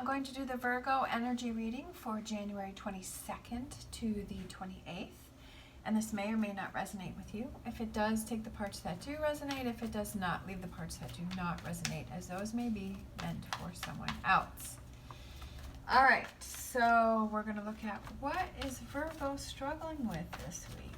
I'm going to do the Virgo energy reading for January 22nd to the 28th. And this may or may not resonate with you. If it does, take the parts that do resonate. If it does not, leave the parts that do not resonate, as those may be meant for someone else. All right, so we're going to look at what is Virgo struggling with this week.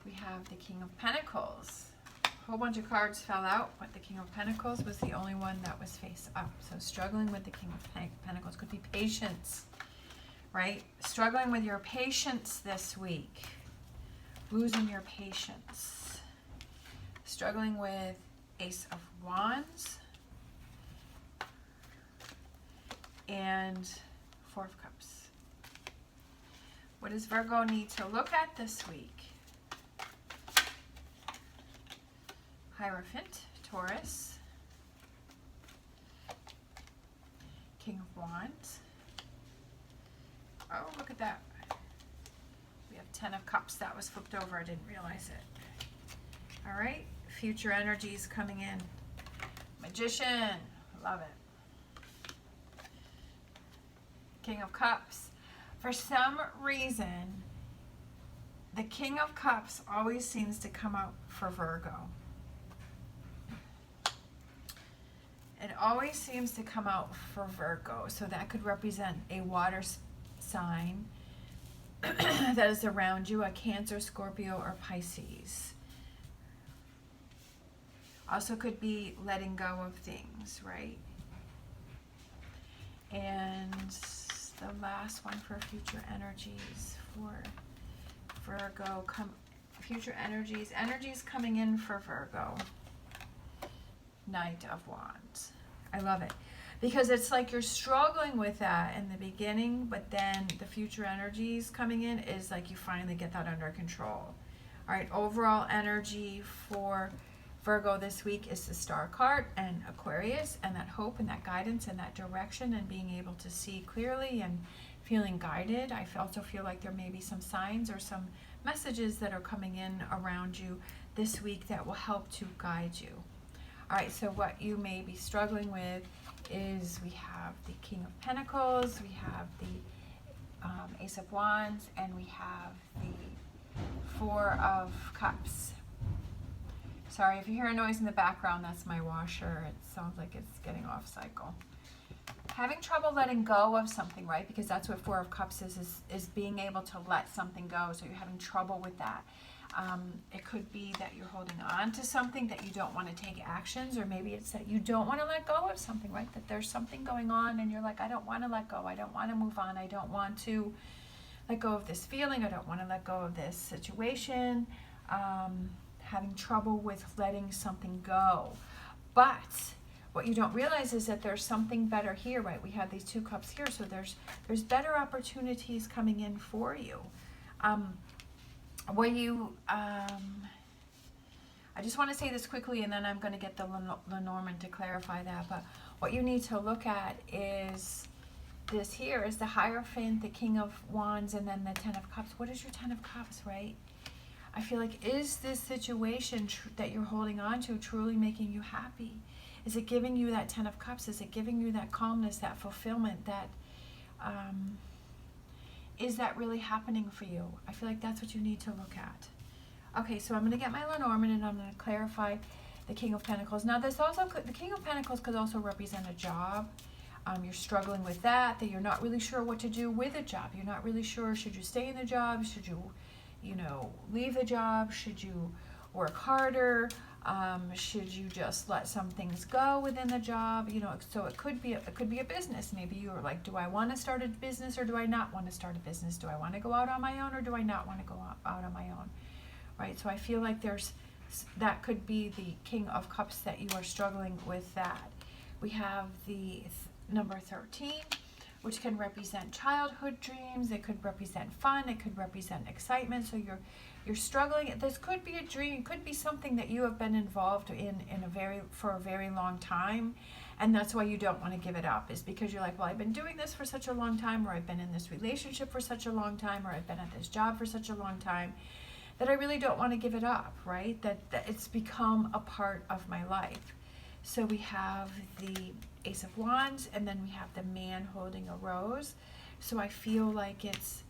We have the King of Pentacles. A whole bunch of cards fell out, but the King of Pentacles was the only one that was face up. So struggling with the King of Pentacles could be patience, right? Struggling with your patience this week. Losing your patience. Struggling with Ace of Wands. And Four of Cups. What does Virgo need to look at this week? Hierophant, Taurus, King of Wands. Oh, look at that. We have 10 of Cups. That was flipped over. I didn't realize it. All right. Future energies coming in. Magician. Love it. King of Cups. For some reason, the King of Cups always seems to come out for Virgo. It always seems to come out for Virgo. So that could represent a water sign that is around you, a Cancer, Scorpio, or Pisces. Also could be letting go of things, right? And the last one for future energies for Virgo. Future energies coming in for Virgo. Knight of Wands. I love it because it's like you're struggling with that in the beginning, but then the future energies coming in is like you finally get that under control. All right, overall energy for Virgo this week is the Star card and Aquarius, and that hope and that guidance and that direction and being able to see clearly and feeling guided. I also feel like there may be some signs or some messages that are coming in around you this week that will help to guide you. All right, so what you may be struggling with is we have the King of Pentacles, we have the Ace of Wands, and we have the Four of Cups. Sorry, if you hear a noise in the background, that's my washer. It sounds like it's getting off cycle. Having trouble letting go of something, right? Because that's what Four of Cups is being able to let something go. So you're having trouble with that. It could be that you're holding on to something that you don't want to take actions, or maybe it's that you don't want to let go of something, right? That there's something going on and you're like, I don't want to let go. I don't want to move on. I don't want to let go of this feeling. I don't want to let go of this situation. Having trouble with letting something go. But what you don't realize is that there's something better here, right? We have these two cups here, so there's better opportunities coming in for you. I just want to say this quickly, and then I'm going to get the Lenormand to clarify that. But what you need to look at is this here is the Hierophant, the King of Wands, and then the 10 of Cups. What is your 10 of Cups, right? I feel like, is this situation that you're holding on to truly making you happy? Is it giving you that 10 of Cups? Is it giving you that calmness, that fulfillment, that... is that really happening for you? I feel like that's what you need to look at. Okay, so I'm going to get my Lenormand and I'm going to clarify the King of Pentacles. Now, this also could, the King of Pentacles could also represent a job. You're struggling with that you're not really sure what to do with a job. You're not really sure, should you stay in the job? Should you, leave the job? Should you work harder? Should you just let some things go within the job? So it could be a business. Maybe you're like, do I want to start a business or do I not want to start a business? Do I want to go out on my own or do I not want to go out on my own? Right? So I feel like that could be the King of Cups that you are struggling with that. We have the number 13, which can represent childhood dreams. It could represent fun. It could represent excitement. So you're struggling. This could be a dream. It could be something that you have been involved in for a very long time, and that's why you don't want to give it up. Is because you're like, well, I've been doing this for such a long time, or I've been in this relationship for such a long time, or I've been at this job for such a long time, that I really don't want to give it up, right? That it's become a part of my life. So we have the Ace of Wands, and then we have the man holding a rose. So I feel like it's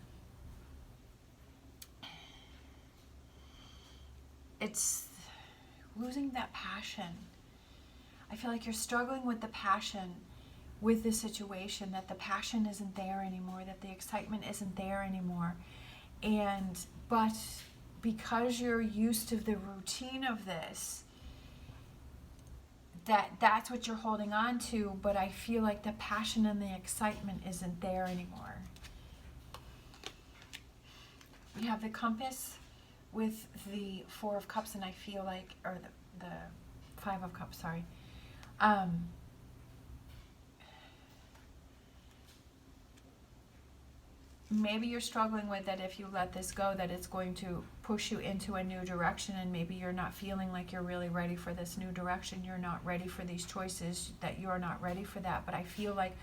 losing that passion. I feel like you're struggling with the passion with the situation, that the passion isn't there anymore, that the excitement isn't there anymore. But because you're used to the routine of this, that's what you're holding on to, but I feel like the passion and the excitement isn't there anymore. We have the compass with the Four of Cups, and I feel like, or the Five of Cups, sorry. Maybe you're struggling with that if you let this go, that it's going to push you into a new direction, and maybe you're not feeling like you're really ready for this new direction. You're not ready for these choices, that you're not ready for that. But I feel like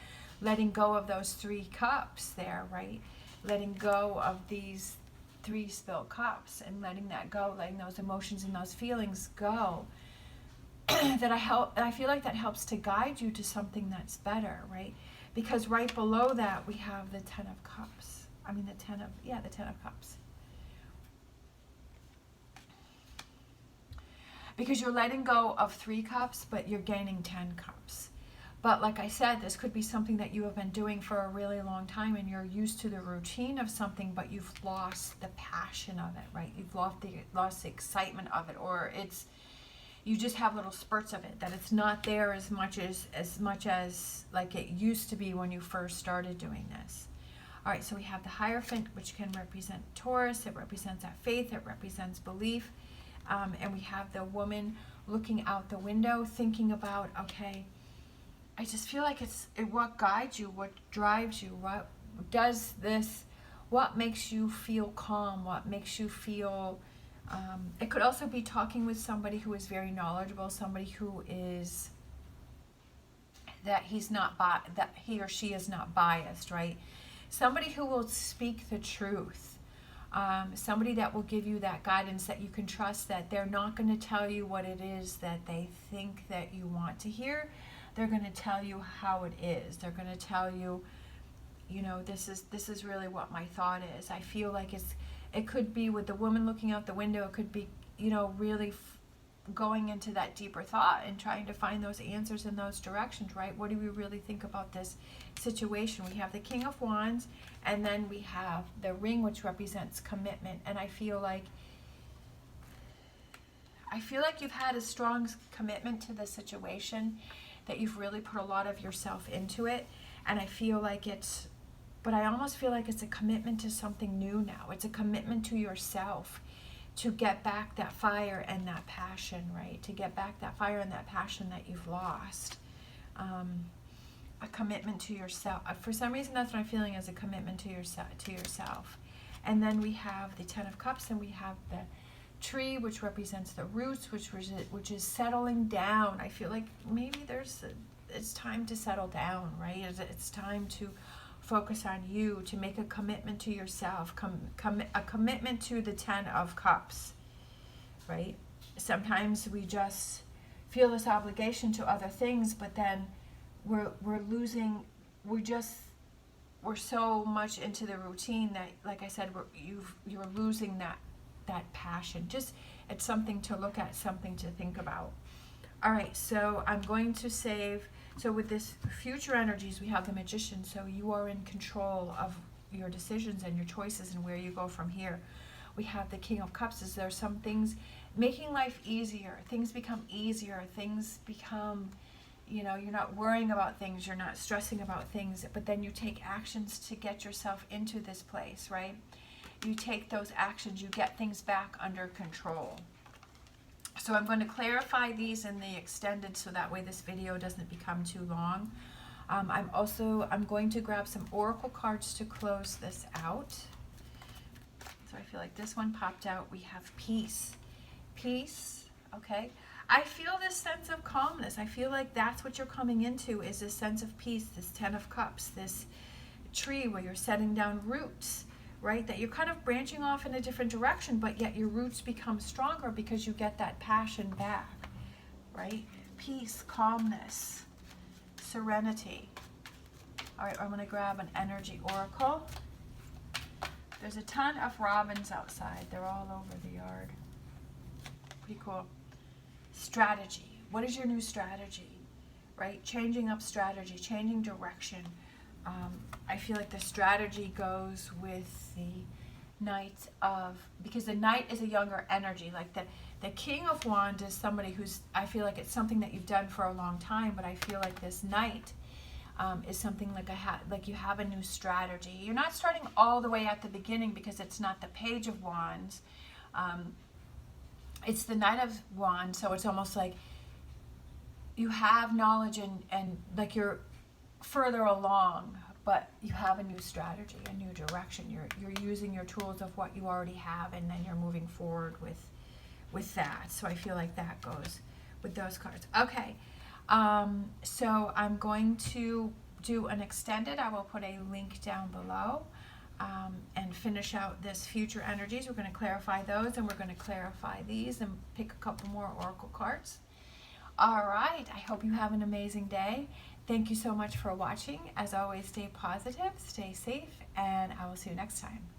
letting go of those 3 cups there, right? Letting go of these 3 spilled cups and letting that go, letting those emotions and those feelings go. I feel like that helps to guide you to something that's better, right? Because right below that we have the Ten of Cups. I mean the Ten of Cups. Because you're letting go of 3 cups, but you're gaining 10 cups. But like I said, this could be something that you have been doing for a really long time, and you're used to the routine of something, but you've lost the passion of it, right? You've lost the excitement of it, or you just have little spurts of it, that it's not there as much as like it used to be when you first started doing this. All right, so we have the Hierophant, which can represent Taurus. It represents that faith. It represents belief. And we have the woman looking out the window, thinking about, okay, I just feel like it's what guides you, what drives you, what does this, what makes you feel calm, what makes you feel, it could also be talking with somebody who is very knowledgeable, somebody who is, that he or she is not biased, right? Somebody who will speak the truth. Somebody that will give you that guidance, that you can trust, that they're not going to tell you what it is that they think that you want to hear. They're going to tell you how it is. They're going to tell you, you know, this is really what my thought is. I feel like it could be with the woman looking out the window. It could be, you know, really going into that deeper thought and trying to find those answers in those directions, right? What do we really think about this situation? We have the King of Wands, and then we have the ring, which represents commitment. And I feel like you've had a strong commitment to the situation, that you've really put a lot of yourself into it. And I feel like but I almost feel like it's a commitment to something new now. It's a commitment to yourself, to get back that fire and that passion, right? To get back that fire and that passion that you've lost. A commitment to yourself. For some reason, that's what I'm feeling, as a commitment to yourself. And then we have the Ten of Cups, and we have the tree, which represents the roots, which is settling down. I feel like maybe it's time to settle down, right? It's time to focus on you, to make a commitment to yourself, a commitment to the Ten of Cups, right? Sometimes we just feel this obligation to other things, but then we're so much into the routine that, like I said, you're losing that passion. Just, it's something to look at, something to think about. All right, so I'm going to save. So with this future energies, we have the Magician. So you are in control of your decisions and your choices and where you go from here. We have the King of Cups. Is there some things making life easier? Things become easier. Things become, you know, you're not worrying about things. You're not stressing about things. But then you take actions to get yourself into this place, right? You take those actions. You get things back under control. So I'm going to clarify these in the extended, so that way this video doesn't become too long. I'm going to grab some oracle cards to close this out. So I feel like this one popped out. We have peace. Peace, okay? I feel this sense of calmness. I feel like that's what you're coming into, is this sense of peace, this Ten of Cups, this tree where you're setting down roots, right? That you're kind of branching off in a different direction, but yet your roots become stronger because you get that passion back, right? peace, calmness, serenity. All right, I'm going to grab an energy oracle. There's a ton of robins outside. They're all over the yard. Pretty cool. Strategy. What is your new strategy? Right? Changing up strategy, changing direction. I feel like the strategy goes with the Knight of, because the Knight is a younger energy. Like the King of Wands is somebody who's, I feel like it's something that you've done for a long time, but I feel like this Knight is something like like you have a new strategy. You're not starting all the way at the beginning because it's not the Page of Wands. It's the Knight of Wands, so it's almost like you have knowledge and like you're further along, but you have a new strategy, a new direction. You're using your tools of what you already have, and then you're moving forward with that. So I feel like that goes with those cards. Okay, so I'm going to do an extended. I will put a link down below and finish out this future energies. We're going to clarify those, and we're going to clarify these and pick a couple more oracle cards. All right, I hope you have an amazing day. Thank you so much for watching. As always, stay positive, stay safe, and I will see you next time.